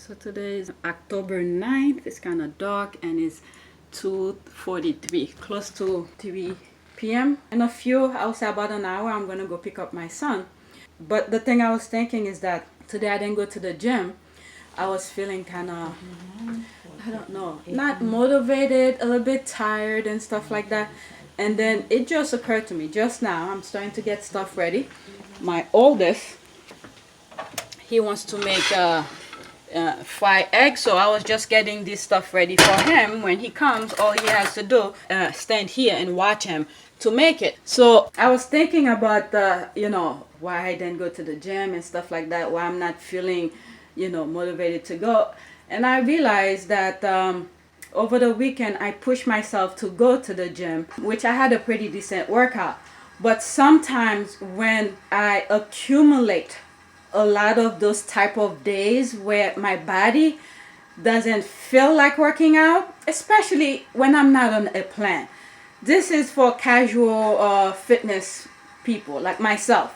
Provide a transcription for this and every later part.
So today is October 9th. It's kind of dark and it's 2:43, close to 3 p.m. In a few, I'll say about an hour, I'm gonna go pick up my son. But the thing I was thinking is that today I didn't go to the gym. I was feeling kind of, I don't know, not motivated, a little bit tired and stuff like that. And then it just occurred to me just now, I'm starting to get stuff ready. My oldest, he wants to make fried eggs, so I was just getting this stuff ready for him. When he comes, all he has to do stand here and watch him to make it. So I was thinking about why I didn't go to the gym and stuff like that, why I'm not feeling motivated to go. And I realized that over the weekend I pushed myself to go to the gym, which I had a pretty decent workout. But sometimes when I accumulate a lot of those type of days where my body doesn't feel like working out, especially when I'm not on a plan. This is for casual fitness people like myself.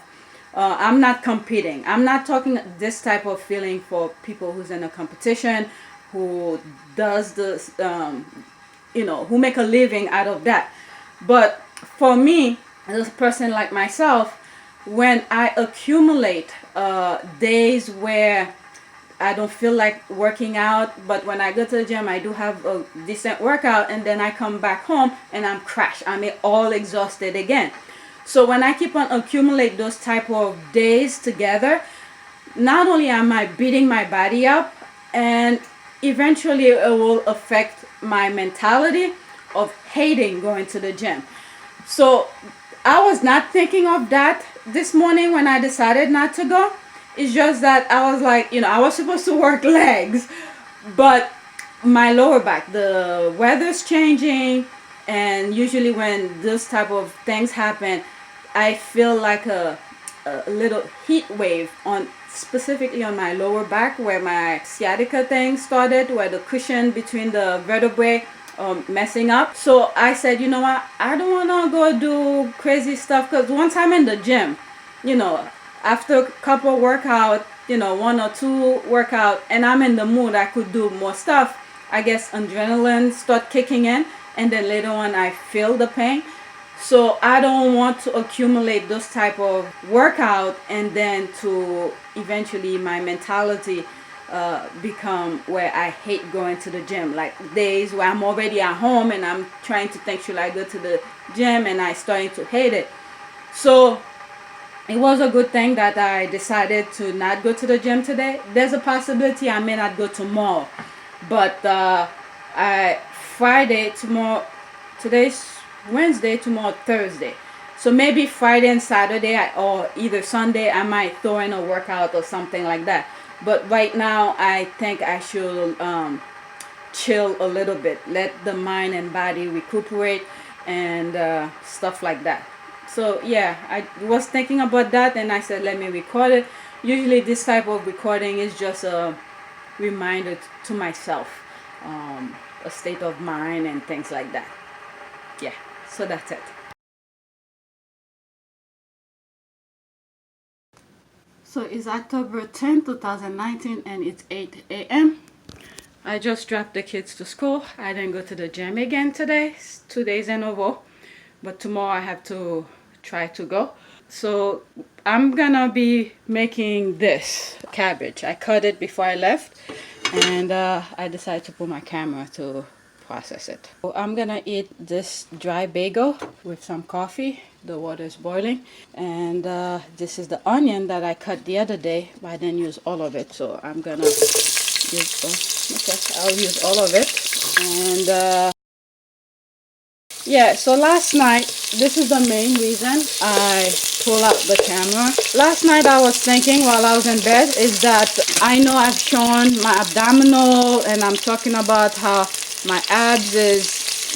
I'm not competing. I'm not talking this type of feeling for people who's in a competition, who does this, who make a living out of that. But for me, as a person like myself, when I accumulate days where I don't feel like working out, but when I go to the gym, I do have a decent workout, and then I come back home and I'm crashed. I'm all exhausted again. So when I keep on accumulate those type of days together, not only am I beating my body up, and eventually it will affect my mentality of hating going to the gym. So I was not thinking of that this morning when I decided not to go. It's just that I was like, I was supposed to work legs, but my lower back, the weather's changing, and usually when those type of things happen, I feel like a little heat wave specifically on my lower back, where my sciatica thing started, where the cushion between the vertebrae messing up. So I said, you know what, I don't want to go do crazy stuff, because once I'm in the gym, after a couple workout, 1 or 2 workout, and I'm in the mood, I could do more stuff. I guess adrenaline start kicking in, and then later on I feel the pain. So I don't want to accumulate those type of workout, and then to eventually my mentality become where I hate going to the gym. Like days where I'm already at home and I'm trying to think, should I go to the gym, and I starting to hate it. So it was a good thing that I decided to not go to the gym today. There's a possibility I may not go tomorrow, but Friday, tomorrow, today's Wednesday, tomorrow Thursday, so maybe Friday and Saturday, or either Sunday, I might throw in a workout or something like that. But right now I think I should chill a little bit, let the mind and body recuperate, and stuff like that. So yeah, I was thinking about that, and I said, let me record it. Usually this type of recording is just a reminder to myself, a state of mind and things like that. Yeah, so that's it. So it's October 10th, 2019, and it's 8 a.m. I just dropped the kids to school. I didn't go to the gym again today. It's 2 days in a row, but tomorrow I have to try to go. So I'm gonna be making this cabbage. I cut it before I left, and I decided to put my camera to process it. So I'm gonna eat this dry bagel with some coffee. The water is boiling, and this is the onion that I cut the other day, but I didn't use all of it, so I'm gonna I'll use all of it. And yeah, so last night, this is the main reason I pull out the camera. Last night I was thinking while I was in bed is that I know I've shown my abdominal, and I'm talking about how my abs is,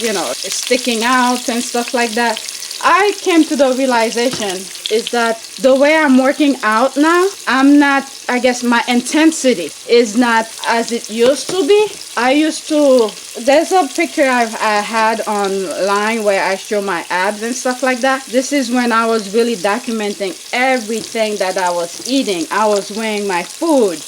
is sticking out and stuff like that. I came to the realization is that the way I'm working out now, I'm not, I guess my intensity is not as it used to be. There's a picture I had online where I show my abs and stuff like that. This is when I was really documenting everything that I was eating. I was weighing my food.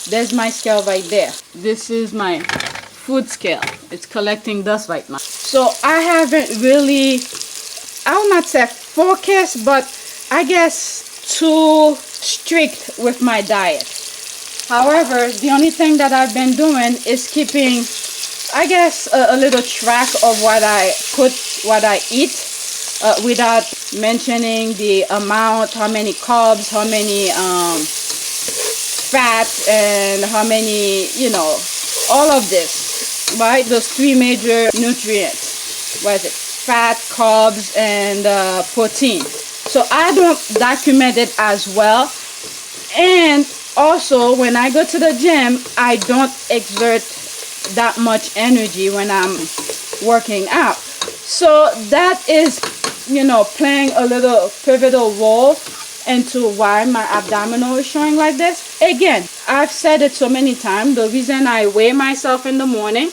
There's my scale right there. This is my food scale. It's collecting dust right now. So I haven't really, I will not say focused, but I guess too strict with my diet. However, the only thing that I've been doing is keeping, I guess, a little track of what I eat, without mentioning the amount, how many carbs, how many fat, and how many, you know, all of this, right? Those three major nutrients. What is it? Fat, carbs, and protein. So I don't document it as well. And also, when I go to the gym, I don't exert that much energy when I'm working out. So that is, you know, playing a little pivotal role into why my abdominal is showing like this. Again, I've said it so many times, the reason I weigh myself in the morning,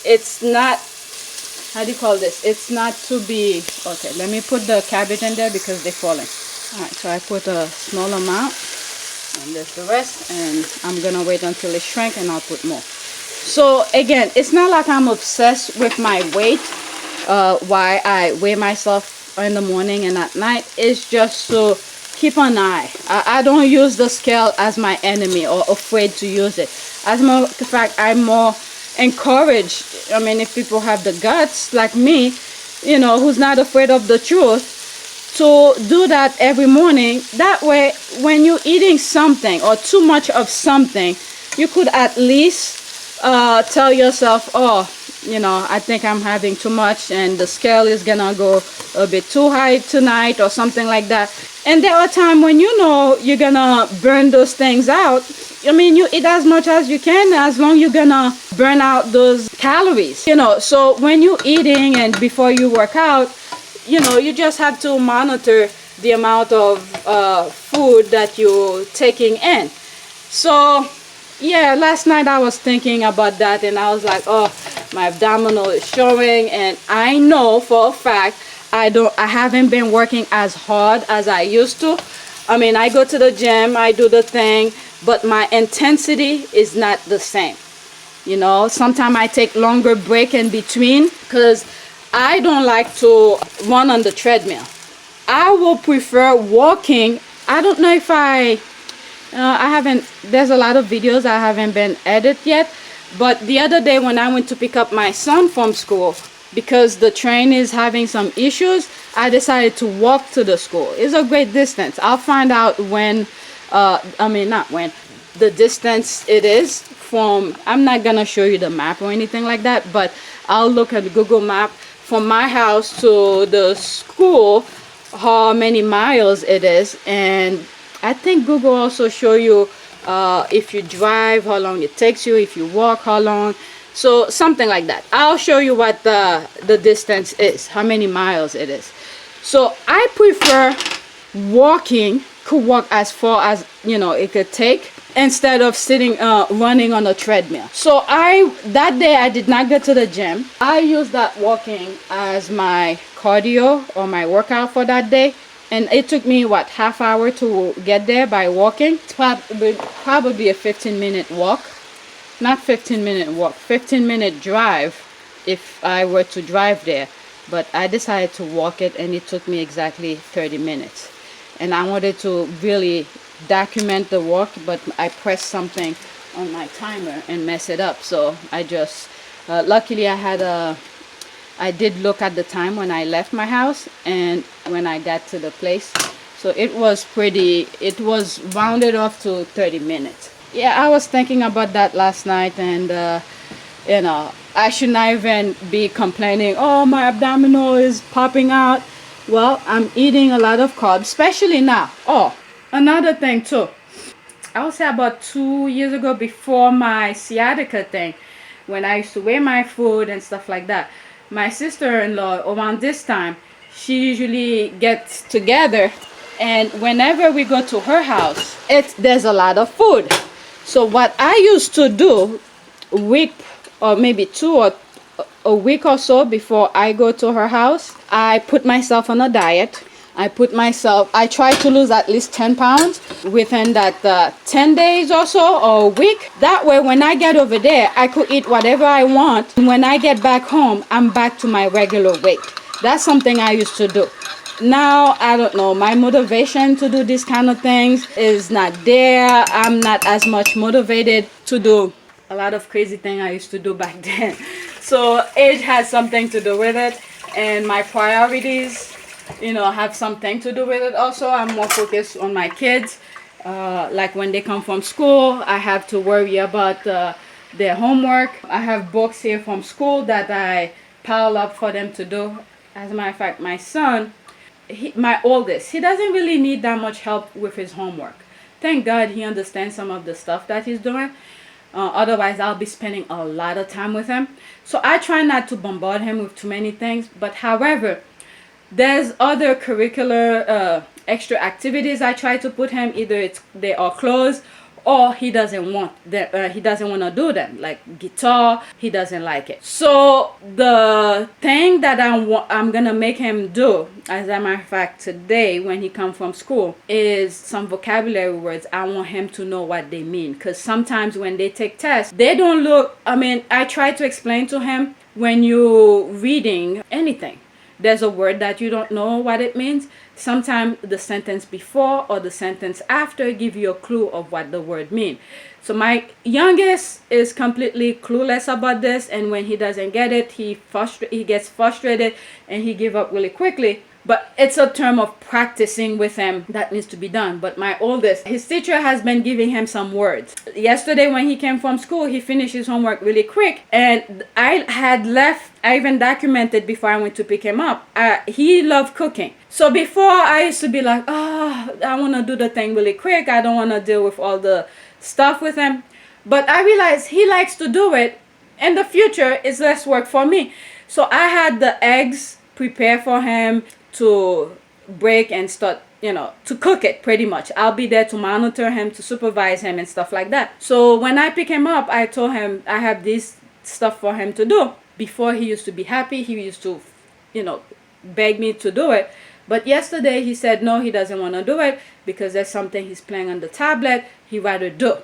it's not, how do you call this? It's not to be, okay, let me put the cabbage in there because they're falling. All right, so I put a small amount, and there's the rest, and I'm gonna wait until it shrinks and I'll put more. So again, it's not like I'm obsessed with my weight, why I weigh myself in the morning and at night. It's just to keep an eye. I don't use the scale as my enemy or afraid to use it. As a matter of fact, I'm more encouraged. I mean, if people have the guts like me, you know, who's not afraid of the truth, to do that every morning. That way, when you're eating something or too much of something, you could at least tell yourself, oh, you know, I think I'm having too much and the scale is gonna go a bit too high tonight or something like that. And there are times when you know you're gonna burn those things out. I mean, you eat as much as you can, as long you're gonna burn out those calories, you know. So when you're eating and before you work out, you know, you just have to monitor the amount of food that you're taking in. So yeah, last night I was thinking about that and I was like, oh, my abdominal is showing, and I know for a fact I haven't been working as hard as I used to. I mean, I go to the gym, I do the thing, but my intensity is not the same. You know, sometimes I take longer break in between because I don't like to run on the treadmill. I will prefer walking. I don't know if I haven't, there's a lot of videos I haven't been edited yet, but the other day when I went to pick up my son from school, because the train is having some issues, I decided to walk to the school. It's a great distance. I'll find out when, I mean, not when, the distance it is from, I'm not gonna show you the map or anything like that, but I'll look at Google Map from my house to the school, how many miles it is. And I think Google also show you if you drive, how long it takes you, if you walk, how long. So something like that. I'll show you what the distance is, how many miles it is. So I prefer walking, could walk as far as, you know, it could take, instead of sitting running on a treadmill. So that day I did not go to the gym. I used that walking as my cardio or my workout for that day. And it took me, what, half hour to get there by walking. It's probably a 15-minute walk. Not 15-minute walk, 15-minute drive if I were to drive there. But I decided to walk it, and it took me exactly 30 minutes. And I wanted to really document the walk, but I pressed something on my timer and mess it up. So I just, luckily I did look at the time when I left my house and when I got to the place. So it was rounded off to 30 minutes. Yeah, I was thinking about that last night, and you know, I should not even be complaining, oh, my abdominal is popping out. Well, I'm eating a lot of carbs, especially now. Oh, another thing too. I would say about 2 years ago, before my sciatica thing, when I used to weigh my food and stuff like that, my sister-in-law, around this time, she usually gets together, and whenever we go to her house, there's a lot of food. So what I used to do, a week or maybe a week or so before I go to her house, I put myself on a diet. I try to lose at least 10 pounds within that 10 days or so, or a week. That way, when I get over there, I could eat whatever I want. And when I get back home, I'm back to my regular weight. That's something I used to do. Now, I don't know, my motivation to do these kind of things is not there. I'm not as much motivated to do a lot of crazy things I used to do back then. So age has something to do with it, and my priorities, have something to do with it also. I'm more focused on my kids. Like when they come from school, I have to worry about their homework. I have books here from school that I pile up for them to do. As a matter of fact, my son, my oldest, he doesn't really need that much help with his homework. Thank God he understands some of the stuff that he's doing. Otherwise, I'll be spending a lot of time with him. So I try not to bombard him with too many things. But however, there's other curricular extra activities I try to put him. Either they are closed, or he doesn't want to do them, like guitar. He doesn't like it. So the thing that I'm gonna make him do, as a matter of fact, today when he comes from school, is some vocabulary words. I want him to know what they mean, because sometimes when they take tests, they don't look. I try to explain to him, when you're reading anything, there's a word that you don't know what it means. Sometimes the sentence before or the sentence after give you a clue of what the word means. So my youngest is completely clueless about this, and when he doesn't get it, he gets frustrated and he gives up really quickly. But it's a term of practicing with him that needs to be done. But my oldest, his teacher has been giving him some words. Yesterday when he came from school, he finished his homework really quick. And I even documented before I went to pick him up. He loved cooking. So before, I used to be like, I want to do the thing really quick. I don't want to deal with all the stuff with him. But I realized he likes to do it. In the future, it's less work for me. So I had the eggs prepared for him to break and start, to cook it pretty much. I'll be there to monitor him, to supervise him and stuff like that. So when I pick him up, I told him I have this stuff for him to do. Before, he used to be happy. He used to, beg me to do it. But yesterday he said no, he doesn't want to do it because there's something he's playing on the tablet he'd rather do.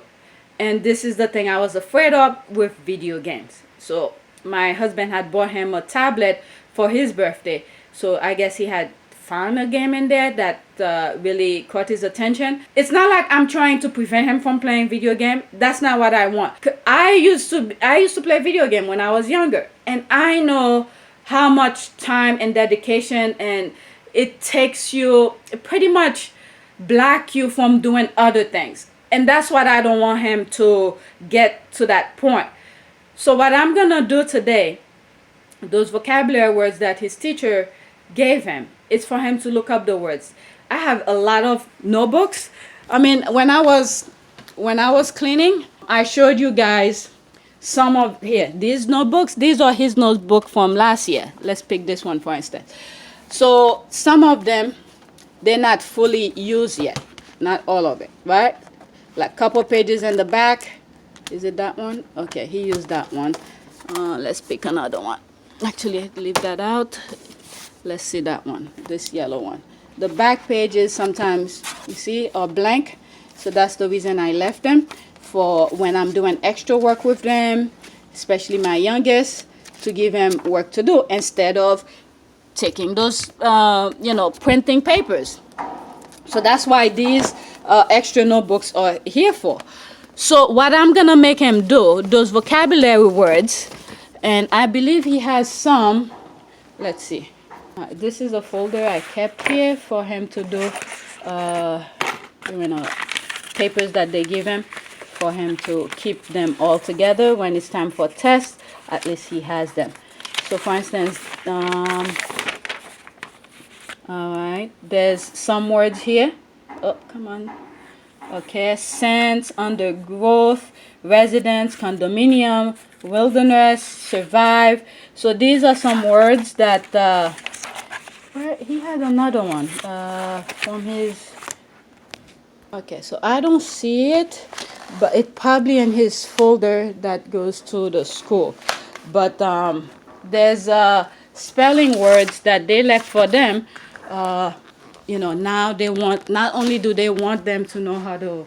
And this is the thing I was afraid of with video games. So my husband had bought him a tablet for his birthday. So I guess he had found a game in there that really caught his attention. It's not like I'm trying to prevent him from playing video game. That's not what I want. I used to play video game when I was younger, and I know how much time and dedication and it takes you, pretty much block you from doing other things. And that's what I don't want him to get to that point. So what I'm gonna do today, those vocabulary words that his teacher gave him, it's for him to look up the words. I have a lot of notebooks. When I was cleaning, I showed you guys some of these notebooks. These are his notebook from last year. Let's pick this one for instance. So some of them, they're not fully used yet. Not all of it, right? Like couple pages in the back. Is it that one? Okay, he used that one. Let's pick another one. Actually, leave that out. Let's see that one, this yellow one. The back pages sometimes, you see, are blank. So that's the reason I left them, for when I'm doing extra work with them, especially my youngest, to give him work to do instead of taking those, printing papers. So that's why these extra notebooks are here for. So what I'm gonna make him do, those vocabulary words, and I believe he has some. Let's see. This is a folder I kept here for him to do, papers that they give him, for him to keep them all together when it's time for tests. At least he has them. So for instance, all right, there's some words here. Oh, come on. Okay, sense, undergrowth, residence, condominium, wilderness, survive. So these are some words that he had another one from his. Okay, so I don't see it, but it probably in his folder that goes to the school. But there's spelling words that they left for them. now they want, not only do they want them to know how to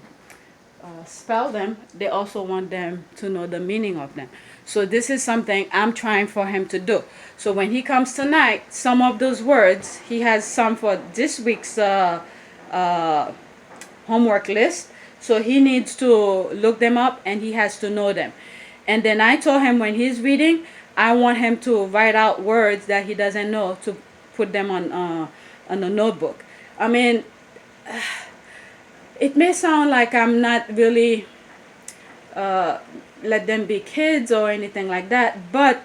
spell them, they also want them to know the meaning of them. So this is something I'm trying for him to do. So when he comes tonight, some of those words, he has some for this week's homework list. So he needs to look them up and he has to know them. And then I told him when he's reading, I want him to write out words that he doesn't know, to put them on a notebook. I mean, it may sound like I'm not really let them be kids or anything like that, but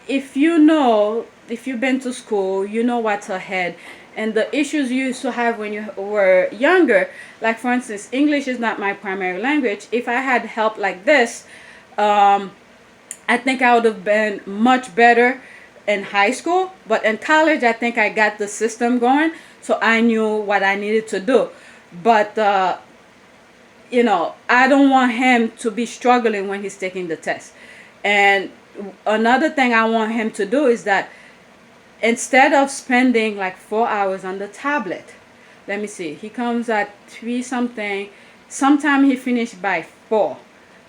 if you've been to school, you know what's ahead. And the issues you used to have when you were younger, like for instance, English is not my primary language. If I had help like this, I think I would have been much better in high school. But in college, I think I got the system going, so I knew what I needed to do. But I don't want him to be struggling when he's taking the test. And another thing I want him to do is that instead of spending like 4 hours on the tablet, let me see, he comes at 3 something, sometime he finished by 4,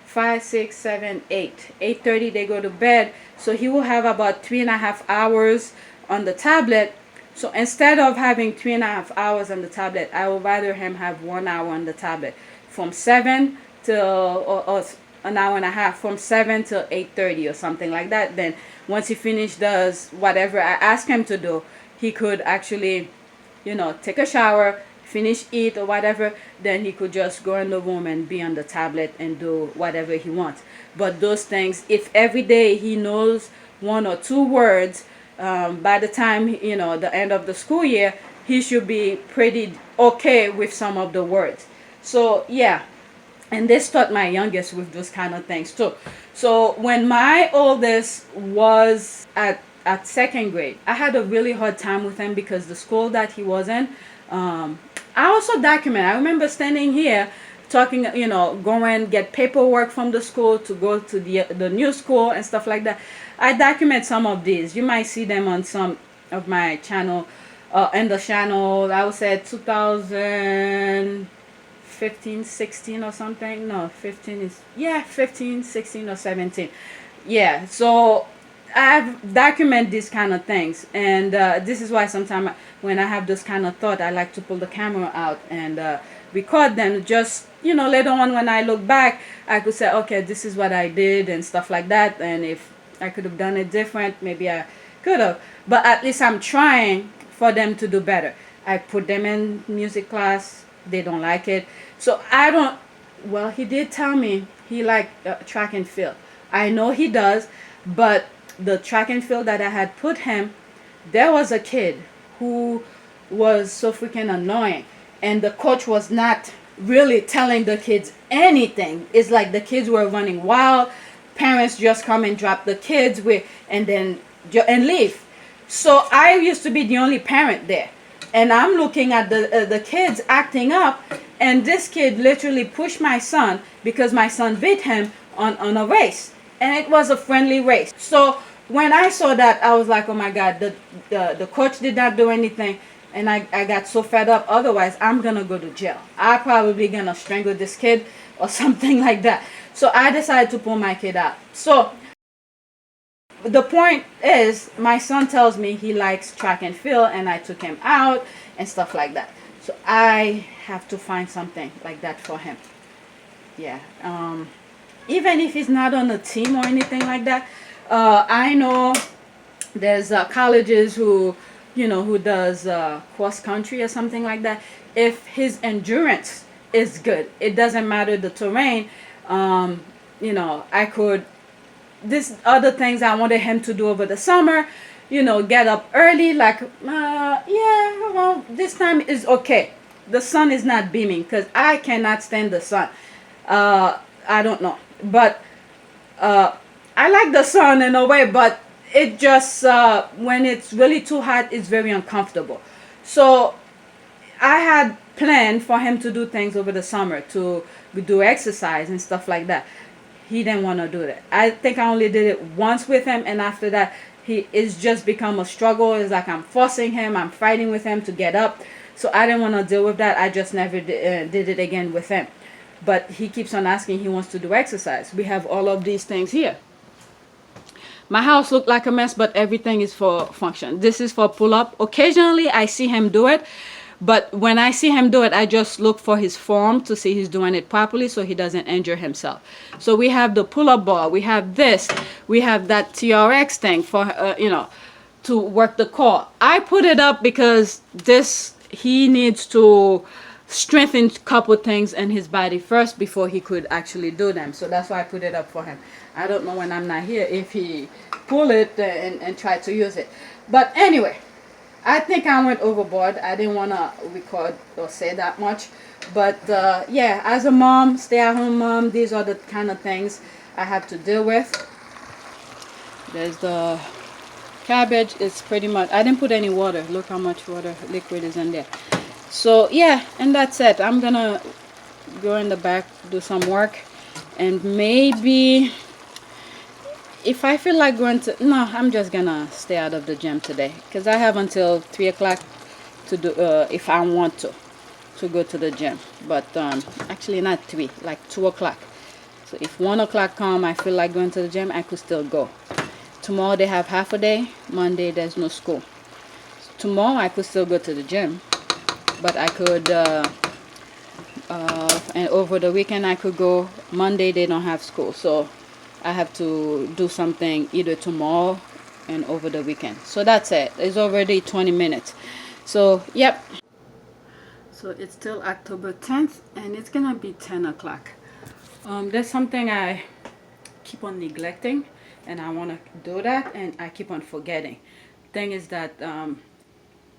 5, 6, 7, 8, 8:30 they go to bed, so he will have about 3.5 hours on the tablet. So instead of having 3.5 hours on the tablet, I would rather him have 1 hour on the tablet, from 7 till or an hour and a half, from 7 till 8:30 or something like that. Then once he does whatever I ask him to do, he could actually, take a shower, finish, eat or whatever. Then he could just go in the room and be on the tablet and do whatever he wants. But those things, if every day he knows 1 or 2 words, by the time, the end of the school year, he should be pretty okay with some of the words. So yeah. And this taught my youngest with those kind of things too. So when my oldest was at 2nd grade, I had a really hard time with him because the school that he was in, I also document. I remember standing here talking, going get paperwork from the school to go to the new school and stuff like that. I document some of these. You might see them on some of my channel, in the channel. I would say 2015, 16 or something. No, 15 16 or 17. Yeah, so I've documented these kind of things, and this is why sometimes when I have this kind of thought, I like to pull the camera out and record them. Just later on when I look back, I could say, okay, this is what I did and stuff like that. And if I could have done it different, maybe I could have. But at least I'm trying for them to do better. I put them in music class. They don't like it. So I don't, well, he did tell me he liked track and field. I know he does, but the track and field that I had put him, there was a kid who was so freaking annoying. And the coach was not really telling the kids anything. It's like the kids were running wild. Parents just come and drop the kids and then leave. So I used to be the only parent there. And I'm looking at the kids acting up, and this kid literally pushed my son because my son beat him on a race, and it was a friendly race. So when I saw that, I was like, oh my God, the coach did not do anything, and I got so fed up. Otherwise, I'm gonna go to jail. I'm probably gonna strangle this kid or something like that. So I decided to pull my kid out. So the point is, my son tells me he likes track and field, and I took him out and stuff like that. So I have to find something like that for him. Yeah. Even if he's not on a team or anything like that, I know there's colleges who does cross country or something like that. If his endurance is good, it doesn't matter the terrain. I could. This other things I wanted him to do over the summer, get up early, like, this time is okay. The sun is not beaming because I cannot stand the sun. I don't know. But I like the sun in a way, but it just, when it's really too hot, it's very uncomfortable. So I had planned for him to do things over the summer, to do exercise and stuff like that. He didn't want to do that. I think I only did it once with him, and after that, it's just become a struggle. It's like I'm forcing him, I'm fighting with him to get up. So I didn't want to deal with that. I just never did it again with him. But he keeps on asking, he wants to do exercise. We have all of these things here. My house looked like a mess, but everything is for function. This is for pull-up. Occasionally, I see him do it. But when I see him do it, I just look for his form to see he's doing it properly so he doesn't injure himself. So we have the pull-up bar. We have this. We have that TRX thing for, to work the core. I put it up because he needs to strengthen a couple things in his body first before he could actually do them. So that's why I put it up for him. I don't know when I'm not here if he pull it and try to use it. But anyway, I think I went overboard. I didn't want to record or say that much. But yeah, as a mom, stay-at-home mom, these are the kind of things I have to deal with. There's the cabbage. It's pretty much, I didn't put any water. Look how much water liquid is in there. So yeah, and that's it. I'm gonna go in the back, do some work, and maybe if I feel like going to, no, I'm just gonna stay out of the gym today because I have until 3 o'clock to do, if I want to go to the gym. But actually not 3, like 2 o'clock. So if 1 o'clock come, I feel like going to the gym, I could still go. Tomorrow they have half a day. Monday there's no school. So tomorrow I could still go to the gym, but I could and over the weekend I could go. Monday they don't have school, so I have to do something either tomorrow and over the weekend. So that's it. It's already 20 minutes. So yep. So it's still October 10th and it's gonna be 10 o'clock. There's something I keep on neglecting and I want to do that and I keep on forgetting. Thing is that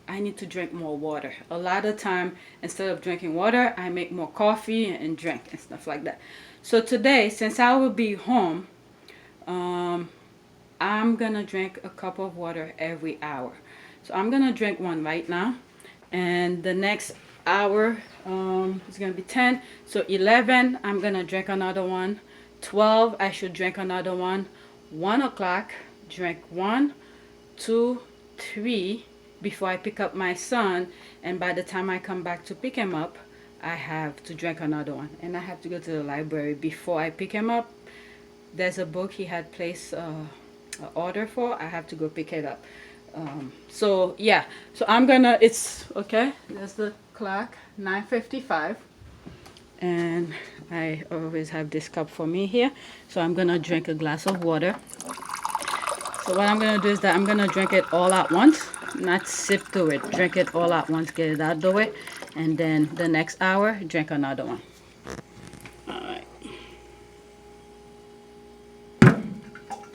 I need to drink more water. A lot of time, instead of drinking water, I make more coffee and drink and stuff like that. So today, since I will be home, I'm gonna drink a cup of water every hour. So I'm gonna drink one right now, and the next hour is gonna be 10. So 11, I'm gonna drink another one. 12, I should drink another one. 1 o'clock, drink 1, 2, 3. Before I pick up my son, and by the time I come back to pick him up, I have to drink another one, and I have to go to the library before I pick him up. There's a book he had placed an order for. I have to go pick it up. So yeah, so I'm gonna, it's okay, there's the clock, 9:55, and I always have this cup for me here. So I'm gonna drink a glass of water. So what I'm gonna do is that I'm gonna drink it all at once, not sip through it. Drink it all at once, get it out of the way, and then the next hour drink another one. All right.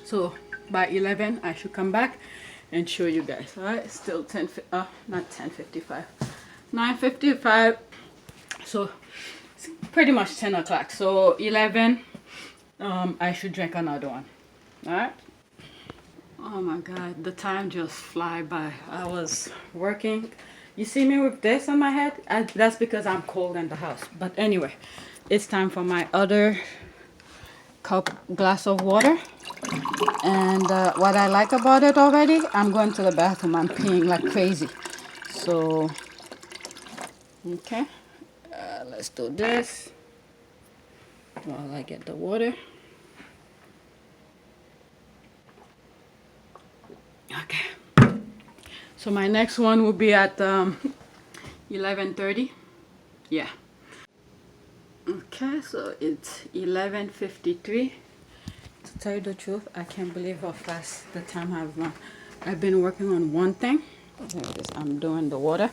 So by 11 I should come back and show you guys. All right, still not 10:55, 9:55. So it's pretty much 10 o'clock. So 11 I should drink another one. All right. Oh my god, the time just fly by. I was working. You see me with this on my head? That's because I'm cold in the house. But anyway, it's time for my other glass of water. And what I like about it already, I'm going to the bathroom. I'm peeing like crazy. So, okay. Let's do this while I get the water. Okay, so my next one will be at 11:30. Yeah. Okay, so it's 11:53. To tell you the truth, I can't believe how fast the time has run. I've been working on one thing. There it is. I'm doing the water.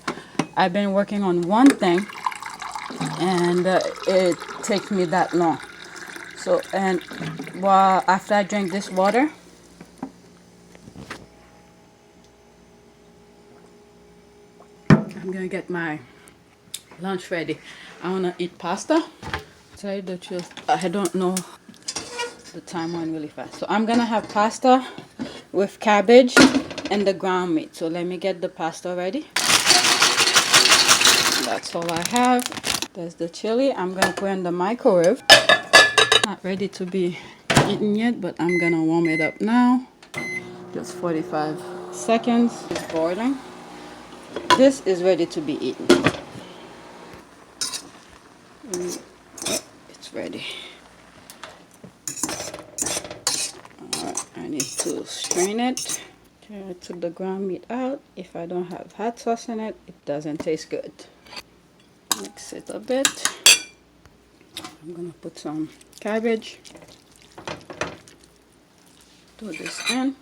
I've been working on one thing, and it takes me that long. So, and well, after I drink this water, I'm gonna get my lunch ready. I wanna eat pasta. Tell you the truth, I don't know, the time went really fast. So I'm gonna have pasta with cabbage and the ground meat. So let me get the pasta ready. That's all I have. There's the chili. I'm gonna put in the microwave. Not ready to be eaten yet, but I'm gonna warm it up now. Just 45 seconds. It's boiling. This is ready to be eaten. It's ready. Alright, I need to strain it. Okay, I took the ground meat out. If I don't have hot sauce in it, it doesn't taste good. Mix it a bit. I'm gonna put some cabbage. Throw this in.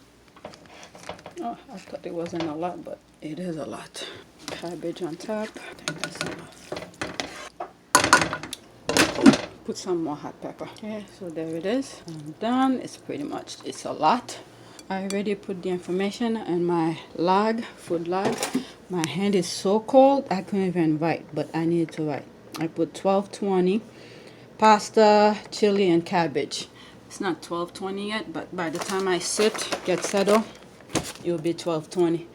Oh, I thought it wasn't a lot, but it is a lot. Cabbage on top. I think that's enough. Put some more hot pepper. Okay, so there it is. I'm done. It's a lot. I already put the information in my log, food log. My hand is so cold I couldn't even write, but I need to write. I put 1220 pasta, chili, and cabbage. It's not 12:20 yet, but by the time I get settled, it will be 12:20.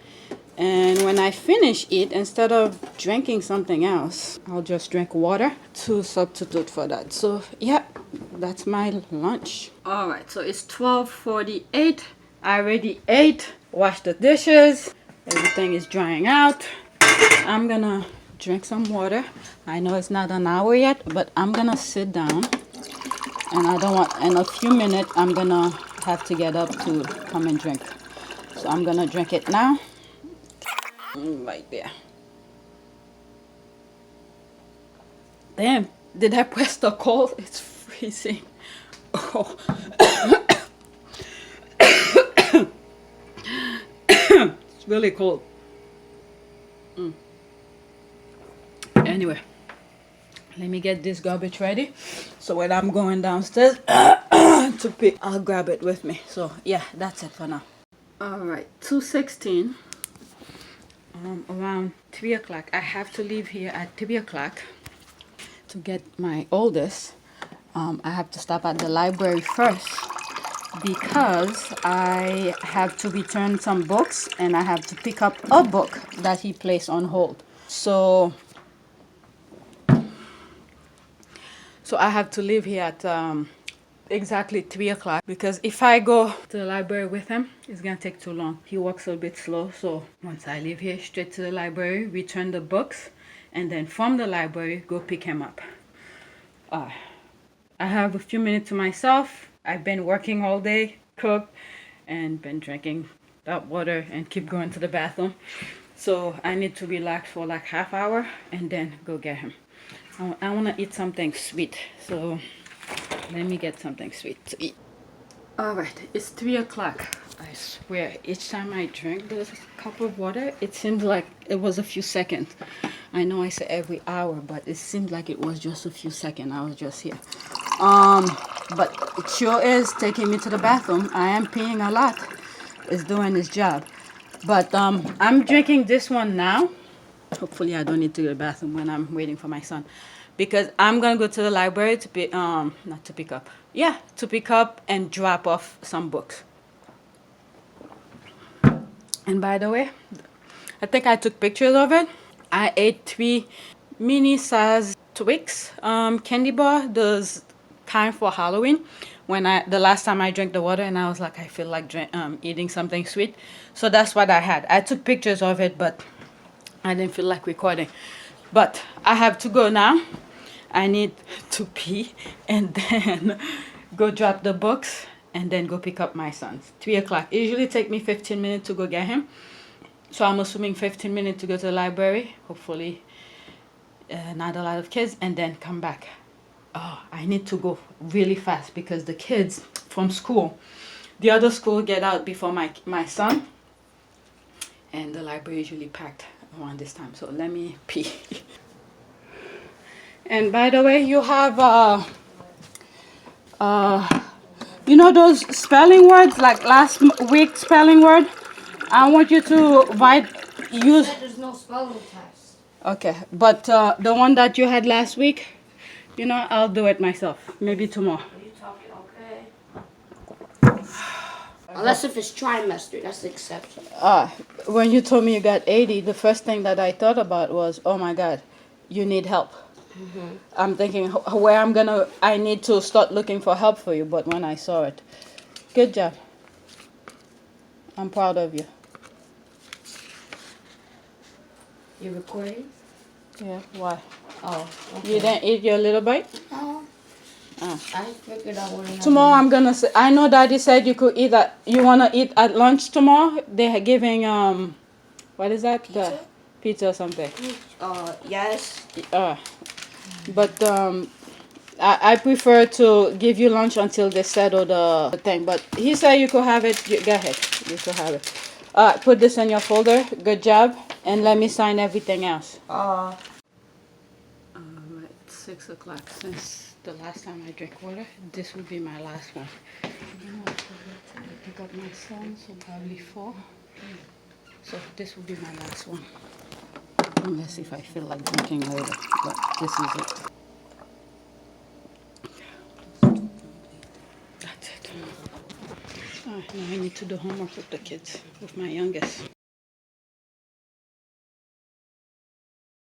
And when I finish it, instead of drinking something else, I'll just drink water to substitute for that. So yeah, that's my lunch. All right, so it's 12:48. I already ate, washed the dishes. Everything is drying out. I'm gonna drink some water. I know it's not an hour yet, but I'm gonna sit down. And I don't want, in a few minutes, I'm gonna have to get up to come and drink. So I'm gonna drink it now. Right there. Damn, did I press the cold? It's freezing. Oh. It's really cold. Anyway, let me get this garbage ready. So when I'm going downstairs to pick, I'll grab it with me. So yeah, that's it for now. Alright, 2:16. Around 3 o'clock. I have to leave here at 3 o'clock to get my oldest. I have to stop at the library first because I have to return some books and I have to pick up a book that he placed on hold. So I have to leave here at exactly 3 o'clock because if I go to the library with him, it's gonna take too long. He walks a bit slow, so once I leave here, straight to the library, return the books, and then from the library, go pick him up. I have a few minutes to myself. I've been working all day, cooked, and been drinking that water and keep going to the bathroom. So I need to relax for like half hour and then go get him. I want to eat something sweet, so let me get something sweet to eat. Alright, it's 3 o'clock. I swear, each time I drink this cup of water, it seems like it was a few seconds. I know I say every hour, but it seemed like it was just a few seconds. I was just here. But it sure is taking me to the bathroom. I am peeing a lot. It's doing its job. But I'm drinking this one now. Hopefully I don't need to go to the bathroom when I'm waiting for my son. Because I'm going to go to the library to pick, to pick up and drop off some books. And by the way, I think I took pictures of it. I ate 3 mini-size Twix candy bar, those kind for Halloween. The last time I drank the water and I was like, I feel like eating something sweet. So that's what I had. I took pictures of it, but I didn't feel like recording. But I have to go now. I need to pee and then go drop the books and then go pick up my sons. 3 o'clock. It usually take me 15 minutes to go get him. So I'm assuming 15 minutes to go to the library. Hopefully not a lot of kids. And then come back. Oh, I need to go really fast because the kids from school, the other school get out before my son. And the library is usually packed around this time. So let me pee. And by the way, you have you know those spelling words like last week spelling word? I want you to use. There's no spelling test. Okay, but the one that you had last week, you know, I'll do it myself. Maybe tomorrow. Are you talking okay? Unless if it's trimester, that's the exception. When you told me you got 80, the first thing that I thought about was, oh my God, you need help. Mm-hmm. I'm thinking where I need to start looking for help for you, but when I saw it, good job. I'm proud of you. You recording? Yeah, why? Oh, okay. You didn't eat your little bite? No. Oh. I figured I wouldn't have Tomorrow I'm gonna say, I know Daddy said you could eat at, you wanna eat at lunch tomorrow? They're giving, what is that? Pizza? Pizza or something. Yes. But I prefer to give you lunch until they settle the thing. But he said you could have it. Go ahead. You could have it. Put this in your folder. Good job. And let me sign everything else. Right, 6 o'clock. Since the last time I drank water, this will be my last one. I pick up my son, so probably 4. So this will be my last one. Let's see if I feel like drinking later. But this is it. That's it. Alright, now I need to do homework with the kids, with my youngest.